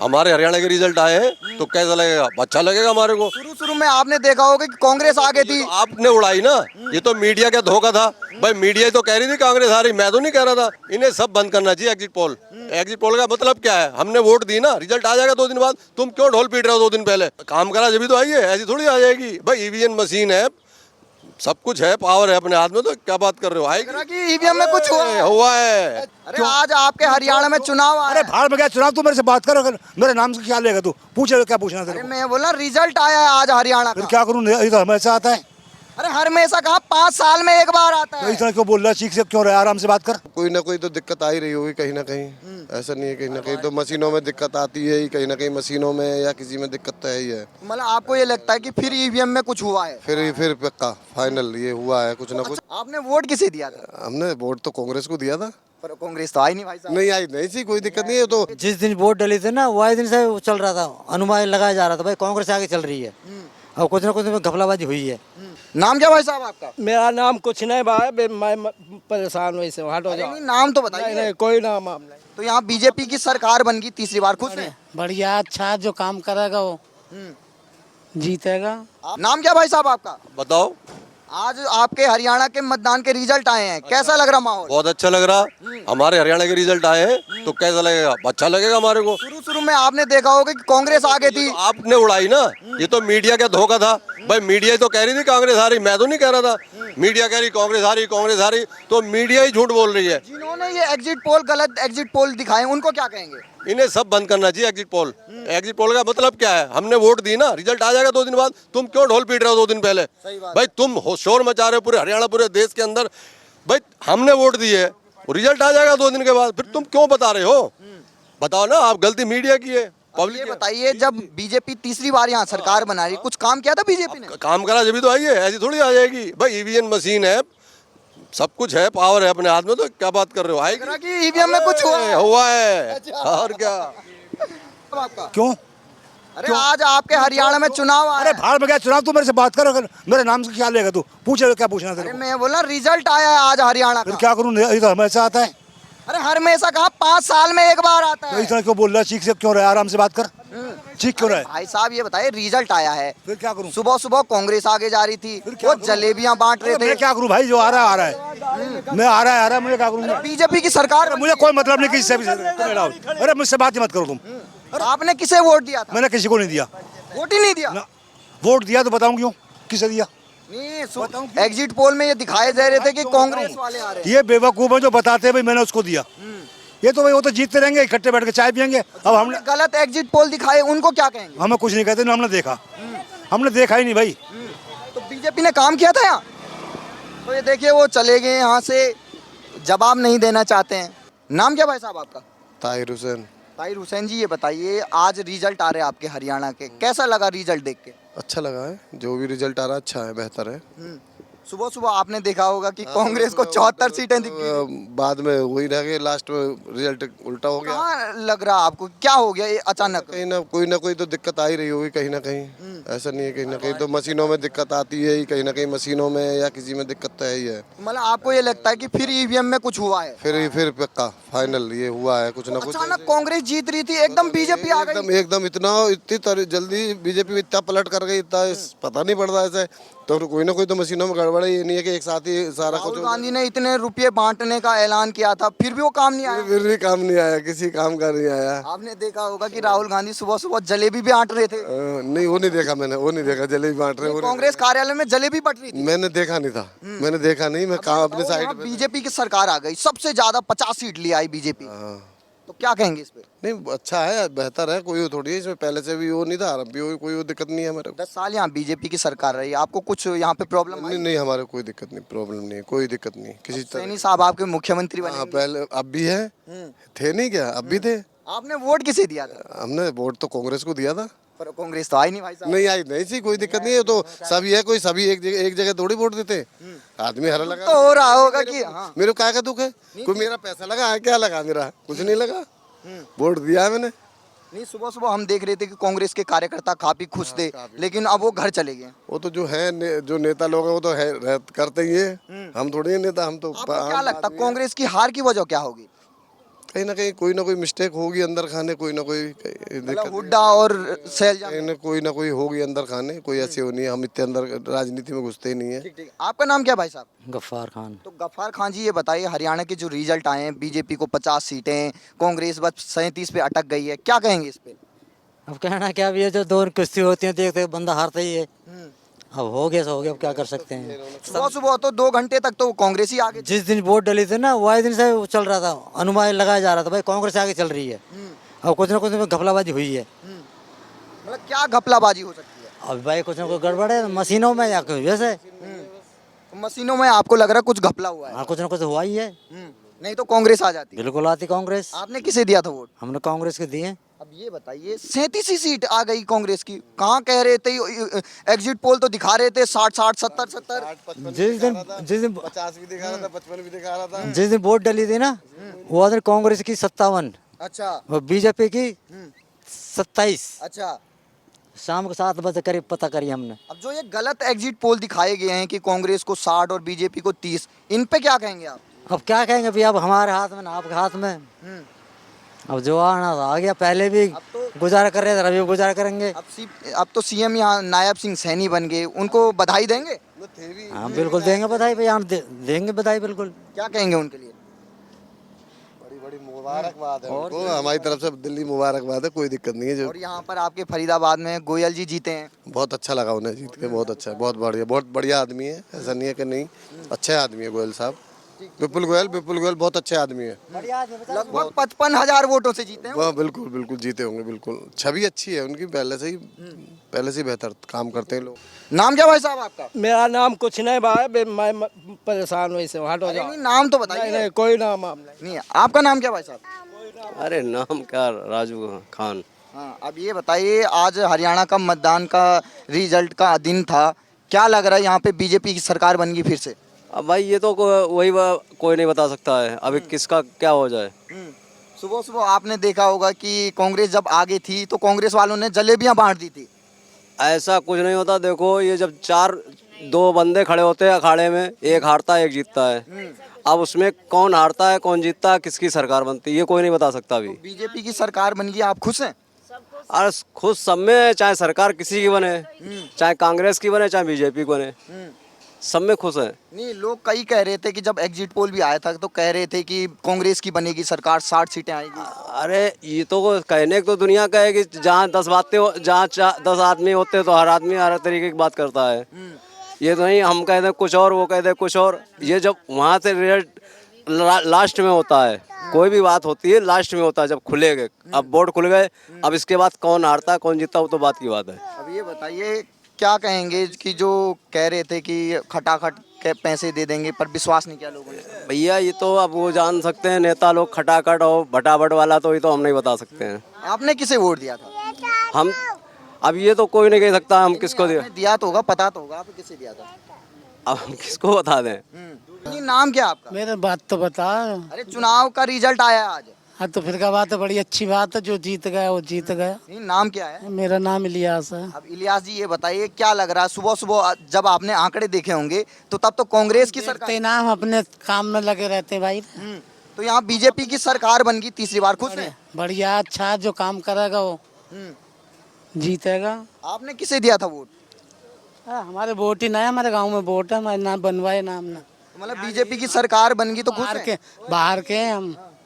हमारे हरियाणा के रिजल्ट आए हैं तो कैसा लगेगा? अच्छा लगेगा हमारे को। शुरू शुरू में आपने देखा होगा कि कांग्रेस आगे थी। ये तो आपने उड़ाई ना, ये तो मीडिया का धोखा था भाई। मीडिया ही तो कह रही थी कांग्रेस आ रही, मैं तो नहीं कह रहा था। इन्हें सब बंद करना चाहिए एग्जिट पोल। एग्जिट पोल का मतलब क्या है? हमने वोट दी ना, रिजल्ट आ जाएगा 2 दिन बाद। तुम क्यों ढोल पीट रहे हो 2 दिन पहले? काम करा जब तो आई है, ऐसी थोड़ी आ जाएगी भाई। ईवीएम मशीन है, सब कुछ है, पावर है अपने हाथ में, तो क्या बात कर रहे हो? लग रहा कि ईवीएम में कुछ हुआ है। हुआ है। अरे आज आपके हरियाणा में चुनाव आया अरे है। भाड़ में गया चुनाव, तू मेरे से बात कर। अगर मेरे नाम से क्या लेगा तू? पूछे क्या पूछना तेरे अरे को? मैं बोला रिजल्ट आया है आज हरियाणा फिर का। क्या करूँ? ये तो हमेशा आता है। अरे हर में ऐसा कहा 5 साल में एक बार आता तो है। इतना क्यों बोल रहा है? चीख से क्यों रहा है? आराम से बात कर। कोई ना कोई तो दिक्कत आ ही रही होगी कहीं ना कहीं। ऐसा नहीं है, कहीं ना कहीं तो मशीनों में दिक्कत आती है ही, कहीं ना कहीं मशीनों में या किसी में दिक्कत तो है ही है। मतलब आपको ये लगता है कि फिर ईवीएम में कुछ हुआ है? फिर पक्का फाइनल ये हुआ है कुछ ना कुछ। आपने वोट किसे दिया था? हमने वोट तो कांग्रेस को दिया था। पर कांग्रेस तो आई नहीं भाई साहब। नहीं आई नहीं सी, कोई दिक्कत नहीं है तो। जिस दिन वोट डली थी ना वही दिन से वो चल रहा था, अनुमान लगाया जा रहा था भाई कांग्रेस आगे चल रही है। और कुछ ना कुछ में घपलाबाजी हुई है। नाम क्या भाई साहब आपका? मेरा नाम कुछ नहीं भाई, मैं परेशान हूँ इससे, हटो अरे जाओ। नहीं, नाम तो नहीं बताइए। नहीं, कोई नाम आप नहीं। तो यहाँ बीजेपी की सरकार बन गई तीसरी बार, खुश हैं? बढ़िया, अच्छा जो काम करेगा वो जीतेगा। नाम क्या भाई साहब आपका? बताओ। आज आपके हरियाणा के मतदान के रिजल्ट आए हैं, कैसा लग रहा माहौल? बहुत अच्छा लग रहा। हमारे हरियाणा के रिजल्ट आए हैं तो कैसा लगेगा? अच्छा लगेगा हमारे को। शुरू शुरू में आपने देखा होगा कि कांग्रेस आगे थी। तो आपने उड़ाई ना, ये तो मीडिया का धोखा था भाई। मीडिया ही तो कह रही थी कांग्रेस आ रही, मैं तो नहीं कह रहा था। मीडिया कह रही कांग्रेस आ रही, कांग्रेस आ रही, तो मीडिया ही झूठ बोल रही है। जिन्होंने ये एग्जिट पोल, गलत एग्जिट पोल दिखाए, उनको क्या कहेंगे? इन्हें सब बंद करना चाहिए एग्जिट पोल। एग्जिट पोल का मतलब क्या है? हमने वोट दी ना, रिजल्ट आ जाएगा 2 दिन बाद। तुम क्यों ढोल पीट रहे हो 2 दिन पहले? भाई तुम शोर मचा रहे हो पूरे हरियाणा, पूरे देश के अंदर। भाई हमने वोट दी है, रिजल्ट आ जाएगा 2 दिन के बाद, फिर तुम क्यों बता रहे हो? बताओ ना, आप गलती मीडिया की है, ये पब्लिक की है। बताइए, जब बीजेपी तीसरी बार यहाँ सरकार बना रही, कुछ काम किया था बीजेपी ने? काम करा जब तो आई है, ऐसी थोड़ी आ जाएगी भाई। ईवीएम मशीन है, सब कुछ है, पावर है अपने हाथ में, तो क्या बात कर रहे हो? लग रहा कि ईवीएम में कुछ हुआ है। हुआ है और क्या। आपका? क्यों? अरे आज आपके हरियाणा में चुनाव आया अरे है। भाड़ में गया चुनाव, तू मेरे से बात कर। अगर मेरे नाम से क्या लेगा तू? पूछे क्या पूछना तेरे अरे को? मैं बोला रिजल्ट आया है आज हरियाणा फिर का। क्या करूँ? ये तो हमेशा आता है। अरे हर में ऐसा कहा 5 साल में एक बार आता तो है। इतना क्यों बोल रहा है? चीख से क्यों रहा है? आराम से बात कर। चीख क्यों रहा है? भाई साहब ये बताइए, रिजल्ट आया है, फिर क्या करूँ? सुबह सुबह कांग्रेस आगे जा रही थी, फिर क्या वो करूं? जलेबियां बांट रहे अरे मैं थे। क्या करूँ भाई? जो आ रहा है आ रहा है। मैं आ रहा है, मुझे क्या करूँगा? बीजेपी की सरकार अरे मुझे कोई मतलब नहीं किसी से भी। तुम मिलाओ। अरे मुझसे बात ही मत करो तुम। आपने किसे वोट दिया था? मैंने किसी को नहीं दिया वोट ही नहीं दिया। ना। वोट दिया तो बताऊं क्यों किसे दिया? नहीं, एग्जिट पोल में ये दिखाए जा रहे थे कि कांग्रेस वाले आ रहे हैं। ये बेवकूफ है जो बताते हैं भाई मैंने उसको दिया। ये तो भाई वो तो जीतते रहेंगे, इकट्ठे बैठ के चाय पियेंगे। अब हमने गलत एग्जिट पोल दिखाए, उनको क्या कहेंगे? हमें कुछ नहीं कहते ना, हमने देखा। हमने देखा ही नहीं भाई। तो बीजेपी ने काम किया था यहाँ। तो ये देखिए वो चले गए यहाँ से, जवाब नहीं देना चाहते हैं। नाम क्या भाई साहब आपका? ताहिर हुसैन। ताहिर हुसैन जी, ये बताइए आज रिजल्ट आ रहे हैं आपके हरियाणा के, कैसा लगा रिजल्ट देख के? अच्छा लगा है, जो भी रिजल्ट आ रहा है अच्छा है, बेहतर है। सुबह सुबह आपने देखा होगा कि कांग्रेस को 74 सीटें दिखी। बाद में वही रह गए, लास्ट में रिजल्ट उल्टा हो गया। कहाँ लग रहा आपको, क्या हो गया ये अचानक? कहीं ना कोई तो दिक्कत आ ही रही होगी कहीं ना कहीं। ऐसा नहीं है, कहीं ना कहीं तो मशीनों में दिक्कत आती है ही, कहीं ना कहीं मशीनों में या किसी में दिक्कत तो है ही है। मतलब आपको ये लगता है कि फिर ईवीएम में कुछ हुआ है? फिर पक्का फाइनल ये हुआ है कुछ ना कुछ। अचानक कांग्रेस जीत रही थी, एकदम बीजेपी आ गई। एकदम इतनी जल्दी बीजेपी इतना पलट कर गई, इतना पता नहीं पड़ रहा ऐसे। तो कोई ना कोई तो मशीनों में गड़बड़ है, ये नहीं है कि एक साथ ही सारा कुछ। राहुल गांधी ने इतने रुपये बांटने का ऐलान किया था, फिर भी वो काम नहीं आया। फिर भी काम नहीं आया, किसी काम का नहीं आया। आपने देखा होगा कि राहुल गांधी सुबह सुबह जलेबी भी बांट रहे थे। नहीं वो नहीं देखा मैंने, वो नहीं देखा जलेबी बांट रहे। कांग्रेस कार्यालय में जलेबी बट रही थी। मैंने देखा नहीं था, मैंने देखा नहीं, मैं काम अपने साइड पे। बीजेपी की सरकार आ गई, सबसे ज्यादा 50 सीट ले आई बीजेपी। तो क्या कहेंगे इस पे? नहीं अच्छा है, बेहतर है, कोई थोड़ी है इसमें। पहले से भी वो नहीं था, अब भी कोई दिक्कत नहीं है मेरे को। 10 साल यहाँ बीजेपी की सरकार रही, आपको कुछ यहाँ पे प्रॉब्लम आई? नहीं हमारे कोई दिक्कत नहीं, प्रॉब्लम नहीं, कोई दिक्कत नहीं किसी तरह। सैनी साहब आपके मुख्यमंत्री हाँ, बने, पहले अब भी है, थे नहीं क्या, अब भी थे। आपने वोट किसे दिया था? हमने वोट तो कांग्रेस को दिया था। पर कांग्रेस तो आई नहीं भाई साहब। नहीं आई नहीं सी, कोई दिक्कत नहीं है। तो सभी है, कोई सभी एक जगह थोड़ी वोट देते। आदमी हरा लगा तो हो रहा होगा कि हाँ। मेरे को क्या का दुख है? कोई मेरा पैसा लगा है, क्या लगा? मेरा कुछ नहीं लगा, वोट दिया है मैंने। नहीं, सुबह सुबह हम देख रहे थे कि कांग्रेस के कार्यकर्ता काफी खुश थे, लेकिन अब वो घर चले गए। वो तो जो है जो नेता लोग हैं वो तो है करते ही है। हम थोड़ी है नेता, हम तो आपको क्या लगता है कांग्रेस की हार की वजह क्या होगी? कहीं ना कोई मिस्टेक होगी अंदर खाने, कोई ना कोई मतलब दिक्कत, हुड्डा और सैलजा। कहीं ना कोई होगी अंदर खाने, कोई ऐसी हो नहीं है। हम इतने अंदर राजनीति में घुसते ही नहीं है। ठीक ठीक। आपका नाम क्या है भाई साहब? गफ्फार खान। तो गफ्फार खान जी, ये बताइए हरियाणा के जो रिजल्ट आए हैं, बीजेपी को 50 सीटें, कांग्रेस बस 37 पे अटक गई है, क्या कहेंगे इस पे? अब कहना क्या, अब ये जो दो कुश्ती होती है देखते बंदा हारता ही है। अब हो गया सो हो गया, अब क्या कर सकते हैं। सुबह सुबह तो 2 घंटे तक तो कांग्रेस ही आगे थी। जिस दिन वोट डली थी ना, वही दिन से वो चल रहा था, अनुमान लगाया जा रहा था भाई कांग्रेस आगे चल रही है। अब कुछ ना कुछ में घपलाबाजी हुई है। मतलब क्या घपलाबाजी हो सकती है? अब भाई कुछ ना कुछ गड़बड़ है मशीनों में या कुछ वैसे। तो मशीनों में आपको लग रहा है कुछ घपला हुआ है? हाँ, कुछ ना कुछ हुआ ही है। नहीं तो कांग्रेस आ जाती। बिल्कुल आती कांग्रेस। आपने किसे दिया था वोट? हमने कांग्रेस के दिए। अब ये बताइए 37 सीट आ गई कांग्रेस की, कहाँ कह रहे थे, एग्जिट पोल तो दिखा रहे थे 60 70 70। जिस दिन 50 भी दिखा रहा था, 55 भी दिखा रहा था। जिस दिन वोट डली थी ना, वो दिन कांग्रेस की 57 अच्छा और बीजेपी की 27। अच्छा। शाम को 7 बजे करीब पता करी हमने। अब जो ये गलत एग्जिट पोल दिखाए गए हैं कि कांग्रेस को 60 और बीजेपी को 30, इन पे क्या कहेंगे आप? अब क्या कहेंगे भैया, अब हमारे हाथ में ना आपके हाथ में। अब जो आना था आ गया, पहले भी गुजारा कर रहे थे, अभी भी गुजारा करेंगे। अब तो सीएम यहाँ नायब सिंह सैनी बन गए, उनको बधाई देंगे? हाँ बिल्कुल देंगे बधाई भैया, हम देंगे बधाई बिल्कुल। क्या कहेंगे उनके लिए? बड़ी मुबारकबाद है उनको, हमारी तरफ से दिल्ली मुबारकबाद है, कोई दिक्कत नहीं है। जो और यहाँ पर आपके फरीदाबाद में गोयल जी जीते हैं। बहुत अच्छा लगा उन्हें जीत के, बहुत अच्छा, बहुत बढ़िया आदमी है। ऐसा नहीं है कि नहीं, अच्छे आदमी है गोयल साहब। विपुल गोयल बहुत अच्छे आदमी है। लगभग 55,000 वोटों से जीते हैं। वह बिल्कुल जीते होंगे, बिल्कुल छवि अच्छी है उनकी, पहले से ही बेहतर काम करते हैं लोग। नाम क्या भाई साहब आपका? मेरा नाम कुछ नहीं भाई, मैं परेशान हुई से हटो अरे जाओ। नहीं, नाम तो नहीं बताइए। नहीं कोई नाम नहीं है। आपका नाम क्या भाई साहब? अरे नाम क्या, राजू खान। हाँ, अब ये बताइए आज हरियाणा का मतदान का रिजल्ट का दिन था, क्या लग रहा है यहाँ पे बीजेपी की सरकार बन गई फिर से? अब भाई ये तो कोई नहीं बता सकता है अभी किसका क्या हो जाए। सुबह सुबह आपने देखा होगा कि कांग्रेस जब आगे थी तो कांग्रेस वालों ने जलेबियां बांट दी थी। ऐसा कुछ नहीं होता। देखो ये जब 2 बंदे खड़े होते हैं अखाड़े में, एक हारता है एक जीतता है। अब उसमें कौन हारता है कौन जीतता है, किसकी सरकार बनती है, ये कोई नहीं बता सकता अभी। बीजेपी की सरकार बन गई, आप खुश हैं? और खुद सब में, चाहे सरकार किसी की बने, चाहे कांग्रेस की बने चाहे बीजेपी को बने, सब में खुश है। नहीं, लोग कई कह रहे थे कि जब एग्जिट पोल भी आया था तो कह रहे थे कि कांग्रेस की बनेगी सरकार, 60 सीटें आएगी। अरे ये तो कहने को तो दुनिया कहेगी, जहाँ 10 बातें, जहाँ 10 आदमी होते हैं तो हर आदमी हर तरीके की बात करता है। ये तो नहीं हम कह दें कुछ और वो कह दे कुछ और। ये जब वहाँ से रिजल्ट लास्ट में होता है, कोई भी बात होती है लास्ट में होता है जब खुलेंगे। अब बोर्ड खुल गए, अब इसके बाद कौन हारता है कौन जीतता वो तो बात की बात है। अब ये बताइए क्या कहेंगे कि जो कह रहे थे कि खटाखट के पैसे दे देंगे, पर विश्वास नहीं किया लोगों ने? भैया ये तो अब वो जान सकते हैं, नेता लोग खटाखट और भटाभट वाला तो ये तो हम नहीं बता सकते हैं। आपने किसे वोट दिया था? हम अब ये तो कोई नहीं कह सकता हम किसको दिया। दिया तो होगा, पता तो होगा आपने किसे दिया था। अब हम किसको बता दें। नहीं, नाम क्या आपका? मेरे बात तो बता। अरे चुनाव का रिजल्ट आया आज। हाँ तो फिर क्या बात है, बड़ी अच्छी बात है, जो जीत गया वो जीत गया। नहीं, नाम क्या है? मेरा नाम इलियास है। अब इलियास जी ये बताइए क्या लग रहा है, सुबह सुबह जब आपने आंकड़े देखे होंगे तो तब तो कांग्रेस की सरकार, देखते ना, हम अपने काम में लगे रहते हैं भाई। तो यहाँ बीजेपी की सरकार बन गई तीसरी बार, खुश है? बढ़िया, अच्छा, जो काम करेगा वो जीतेगा। आपने किसे दिया था वोट? हमारे वोट ही ना है, हमारे गांव में वोट है, हमारे नाम बनवाए नाम ना। मतलब बीजेपी की सरकार बन गई तो खुश बाहर है? के हैं हम।